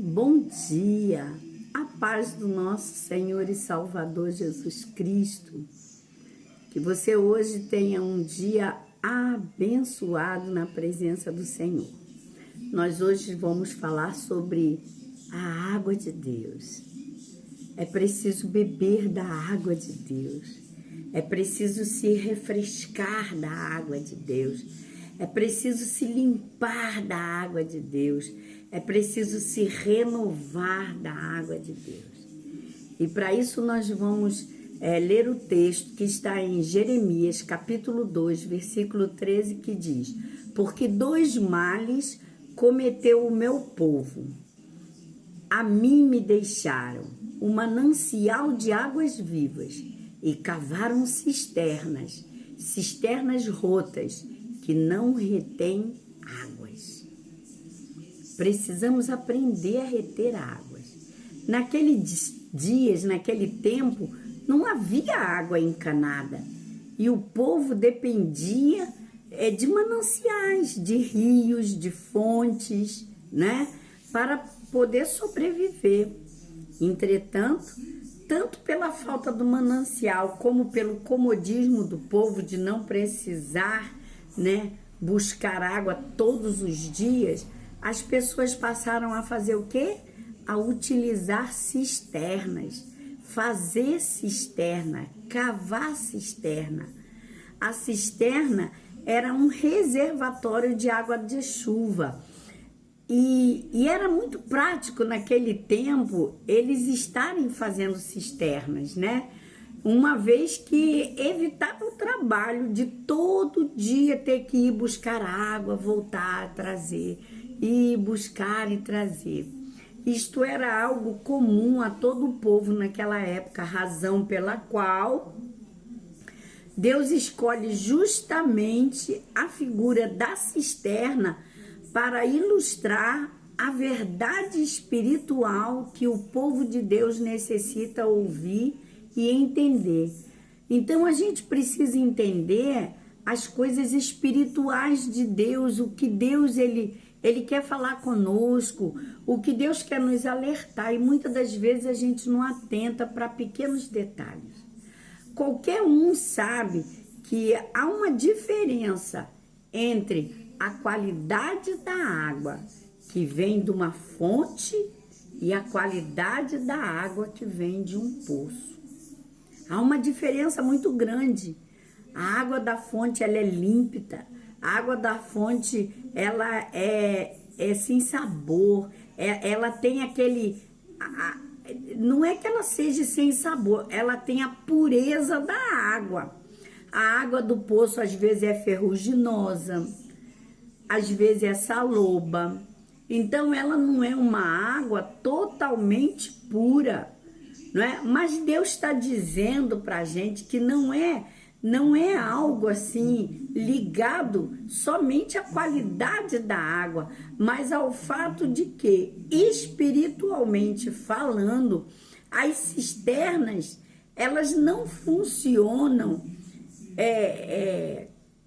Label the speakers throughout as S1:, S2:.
S1: Bom dia, a paz do nosso Senhor e Salvador Jesus Cristo. Que você hoje tenha um dia abençoado na presença do Senhor. Nós hoje vamos falar sobre a água de Deus. É preciso beber da água de Deus. É preciso se refrescar da água de Deus. É preciso se limpar da água de Deus. É preciso se renovar da água de Deus. E para isso nós vamos ler o texto que está em Jeremias, capítulo 2, versículo 13, que diz: Porque dois males cometeu o meu povo. A mim me deixaram o manancial de águas vivas e cavaram cisternas rotas que não retêm águas. Precisamos aprender a reter águas. Naqueles dias, naquele tempo, não havia água encanada e o povo dependia de mananciais, de rios, de fontes, né, para poder sobreviver. Entretanto, tanto pela falta do manancial como pelo comodismo do povo de não precisar, né, buscar água todos os dias, as pessoas passaram a fazer o quê? A utilizar cisternas, fazer cisterna, cavar cisterna. A cisterna era um reservatório de água de chuva. E era muito prático naquele tempo eles estarem fazendo cisternas, né? Uma vez que evitava o trabalho de todo dia ter que ir buscar água, voltar, trazer, ir buscar e trazer. Isto era algo comum a todo o povo naquela época, razão pela qual Deus escolhe justamente a figura da cisterna para ilustrar a verdade espiritual que o povo de Deus necessita ouvir e entender. Então a gente precisa entender as coisas espirituais de Deus, o que Deus ele quer falar conosco, o que Deus quer nos alertar, e muitas das vezes a gente não atenta para pequenos detalhes. Qualquer um sabe que há uma diferença entre a qualidade da água que vem de uma fonte e a qualidade da água que vem de um poço. Há uma diferença muito grande. A água da fonte ela é límpida, a água da fonte ela é sem sabor, ela tem aquele... não é que ela seja sem sabor, ela tem a pureza da água. A água do poço às vezes é ferruginosa, às vezes é saloba. Então ela não é uma água totalmente pura, não é? Mas Deus está dizendo para a gente que não é algo assim ligado somente à qualidade da água, mas ao fato de que, espiritualmente falando, as cisternas elas não funcionam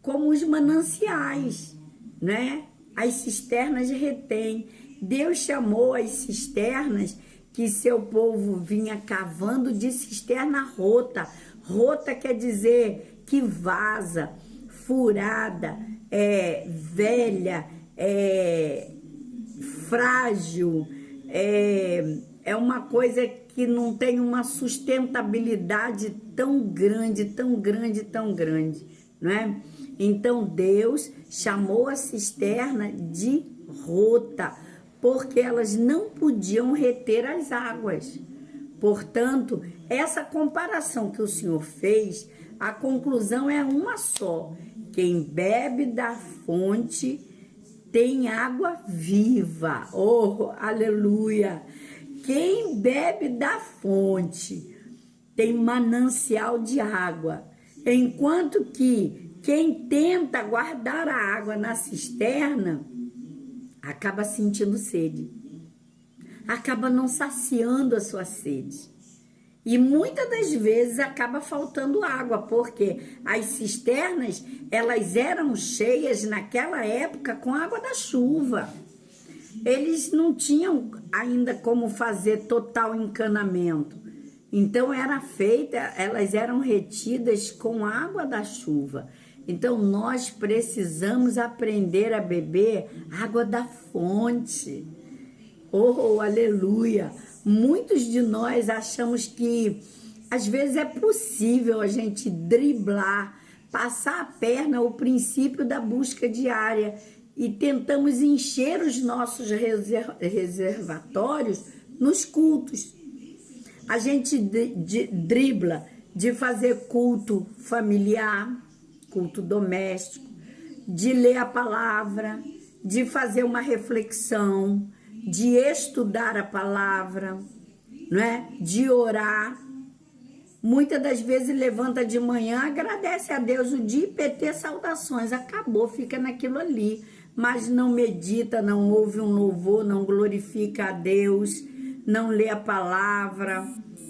S1: como os mananciais, né? As cisternas retêm. Deus chamou as cisternas que seu povo vinha cavando de cisterna rota. Rota quer dizer que vaza, furada, velha, frágil, é uma coisa que não tem uma sustentabilidade tão grande, tão grande, tão grande, não é? Então Deus chamou a cisterna de rota, porque elas não podiam reter as águas. Portanto, essa comparação que o Senhor fez, a conclusão é uma só: quem bebe da fonte tem água viva. Oh, aleluia! Quem bebe da fonte tem manancial de água, enquanto que quem tenta guardar a água na cisterna acaba sentindo sede, acaba não saciando a sua sede. E muitas das vezes acaba faltando água, porque as cisternas, elas eram cheias naquela época com água da chuva. Eles não tinham ainda como fazer total encanamento. Então elas eram retidas com água da chuva. Então nós precisamos aprender a beber água da fonte. Oh, aleluia! Muitos de nós achamos que às vezes é possível a gente driblar, passar a perna o princípio da busca diária e tentamos encher os nossos reservatórios nos cultos. A gente dribla de fazer culto familiar, culto doméstico, de ler a palavra, de fazer uma reflexão, de estudar a palavra, não é? De orar. Muitas das vezes levanta de manhã, agradece a Deus o dia e PT saudações, acabou, fica naquilo ali, mas não medita, não ouve um louvor, não glorifica a Deus, não lê a palavra,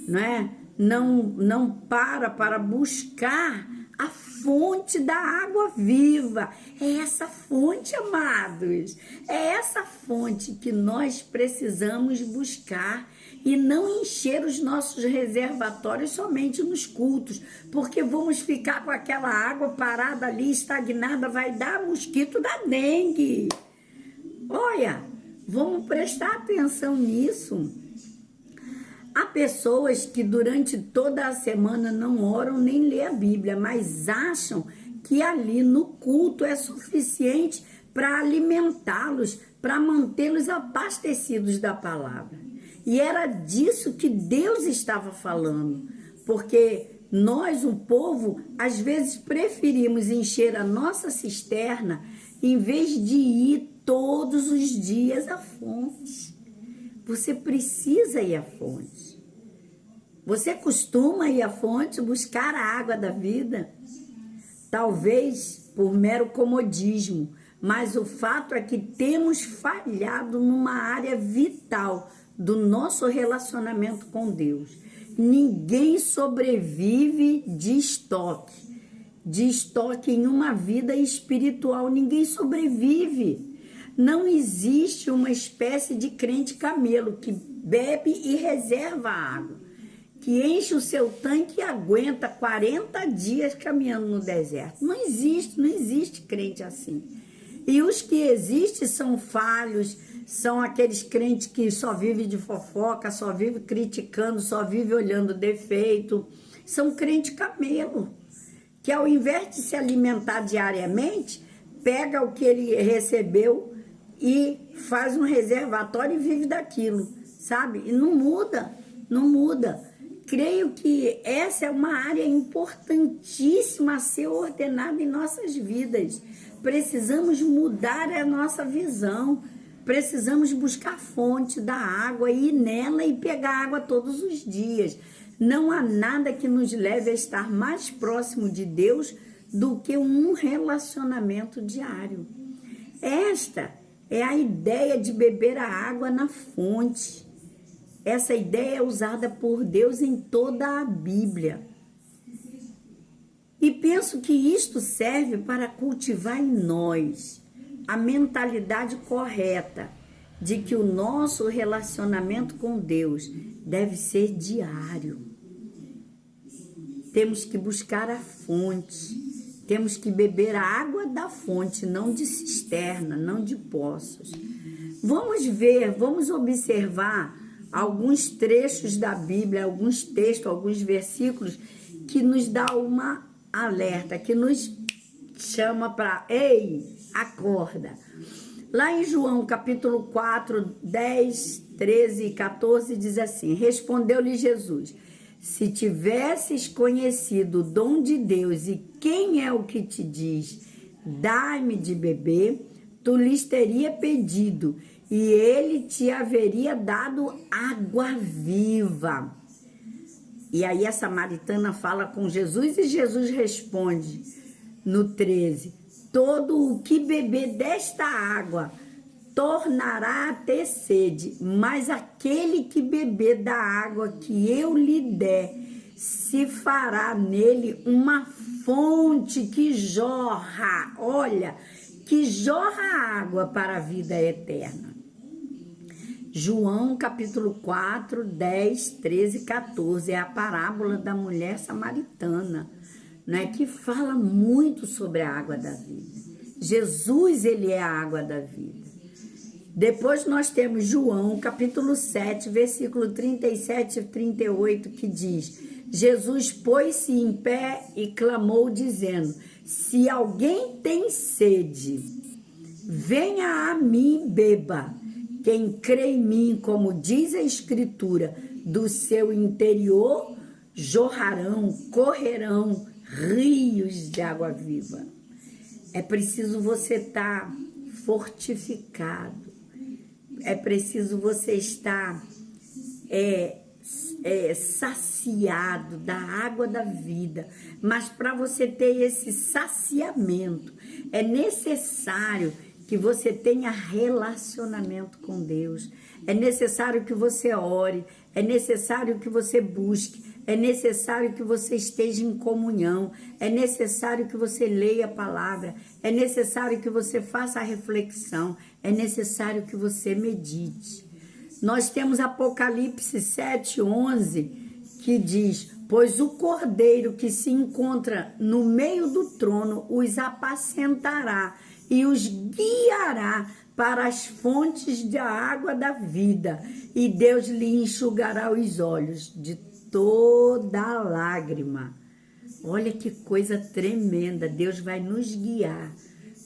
S1: não é? Não para buscar a fonte da água viva. É essa fonte, amados, é essa fonte que nós precisamos buscar e não encher os nossos reservatórios somente nos cultos, porque vamos ficar com aquela água parada ali, estagnada, vai dar mosquito da dengue. Olha, vamos prestar atenção nisso. Há pessoas que durante toda a semana não oram nem lê a Bíblia, mas acham que ali no culto é suficiente para alimentá-los, para mantê-los abastecidos da palavra. E era disso que Deus estava falando, porque nós, o povo, às vezes preferimos encher a nossa cisterna em vez de ir todos os dias à fonte. Você precisa ir à fonte. Você costuma ir à fonte buscar a água da vida? Talvez por mero comodismo, mas o fato é que temos falhado numa área vital do nosso relacionamento com Deus. Ninguém sobrevive de estoque em uma vida espiritual, ninguém sobrevive. Não existe uma espécie de crente camelo que bebe e reserva água, que enche o seu tanque e aguenta 40 dias caminhando no deserto. Não existe crente assim. E os que existem são falhos, são aqueles crentes que só vivem de fofoca, só vivem criticando, só vivem olhando defeito. São crente camelo, que ao invés de se alimentar diariamente, pega o que ele recebeu e faz um reservatório e vive daquilo, sabe? E não muda. Creio que essa é uma área importantíssima a ser ordenada em nossas vidas. Precisamos mudar a nossa visão, precisamos buscar a fonte da água, ir nela e pegar água todos os dias. Não há nada que nos leve a estar mais próximo de Deus do que um relacionamento diário. Esta é a ideia de beber a água na fonte. Essa ideia é usada por Deus em toda a Bíblia. E penso que isto serve para cultivar em nós a mentalidade correta de que o nosso relacionamento com Deus deve ser diário. Temos que buscar a fonte. Temos que beber a água da fonte, não de cisterna, não de poços. Vamos observar alguns trechos da Bíblia, alguns textos, alguns versículos que nos dá uma alerta, que nos chama para, ei, acorda. Lá em João capítulo 4, 10, 13 e 14 diz assim: respondeu-lhe Jesus: se tivesses conhecido o dom de Deus e quem é o que te diz, dai-me de beber, tu lhes teria pedido e ele te haveria dado água viva. E aí a samaritana fala com Jesus e Jesus responde no 13: todo o que beber desta água tornará a ter sede, mas aquele que beber da água que eu lhe der, se fará nele uma fonte que jorra, olha, que jorra água para a vida eterna. João capítulo 4, 10, 13 e 14. É a parábola da mulher samaritana, né, que fala muito sobre a água da vida. Jesus, ele é a água da vida. Depois nós temos João, capítulo 7, versículo 37 e 38, que diz: Jesus pôs-se em pé e clamou, dizendo: se alguém tem sede, venha a mim e beba. Quem crê em mim, como diz a Escritura, do seu interior jorrarão, correrão rios de água viva. É preciso você estar fortificado. É preciso você estar saciado da água da vida. Mas para você ter esse saciamento, é necessário que você tenha relacionamento com Deus. É necessário que você ore. É necessário que você busque. É necessário que você esteja em comunhão. É necessário que você leia a palavra. É necessário que você faça a reflexão. É necessário que você medite. Nós temos Apocalipse 7, 11, que diz: pois o cordeiro que se encontra no meio do trono os apacentará e os guiará para as fontes da água da vida, e Deus lhe enxugará os olhos de toda lágrima. Olha que coisa tremenda. Deus vai nos guiar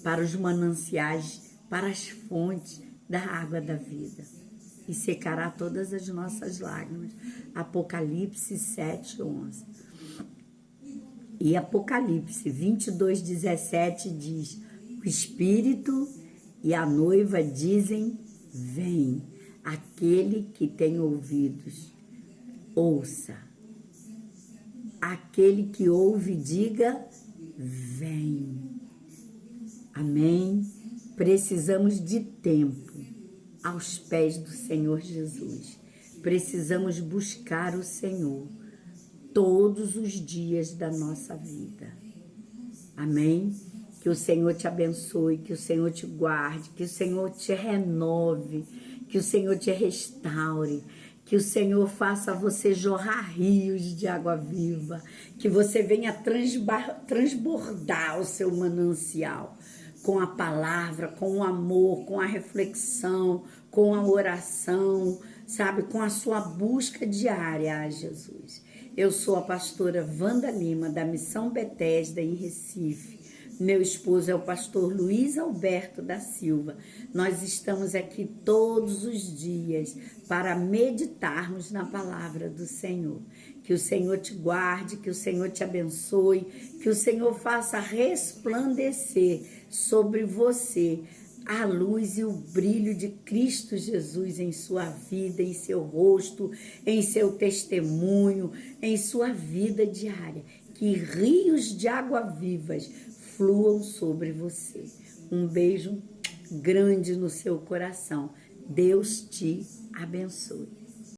S1: para os mananciais, para as fontes da água da vida, e secará todas as nossas lágrimas. Apocalipse 7, 11. E Apocalipse 22, 17 diz: o Espírito e a noiva dizem: vem. Aquele que tem ouvidos, ouça. Aquele que ouve, diga: vem. Amém? Precisamos de tempo aos pés do Senhor Jesus. Precisamos buscar o Senhor todos os dias da nossa vida. Amém? Que o Senhor te abençoe, que o Senhor te guarde, que o Senhor te renove, que o Senhor te restaure, que o Senhor faça você jorrar rios de água viva, que você venha transbordar o seu manancial com a palavra, com o amor, com a reflexão, com a oração, sabe, com a sua busca diária a Jesus. Eu sou a pastora Wanda Lima, da Missão Betesda, em Recife. Meu esposo é o pastor Luiz Alberto da Silva. Nós estamos aqui todos os dias para meditarmos na palavra do Senhor. Que o Senhor te guarde, que o Senhor te abençoe, que o Senhor faça resplandecer sobre você a luz e o brilho de Cristo Jesus em sua vida, em seu rosto, em seu testemunho, em sua vida diária. Que rios de água vivas fluam sobre você. Um beijo grande no seu coração. Deus te abençoe.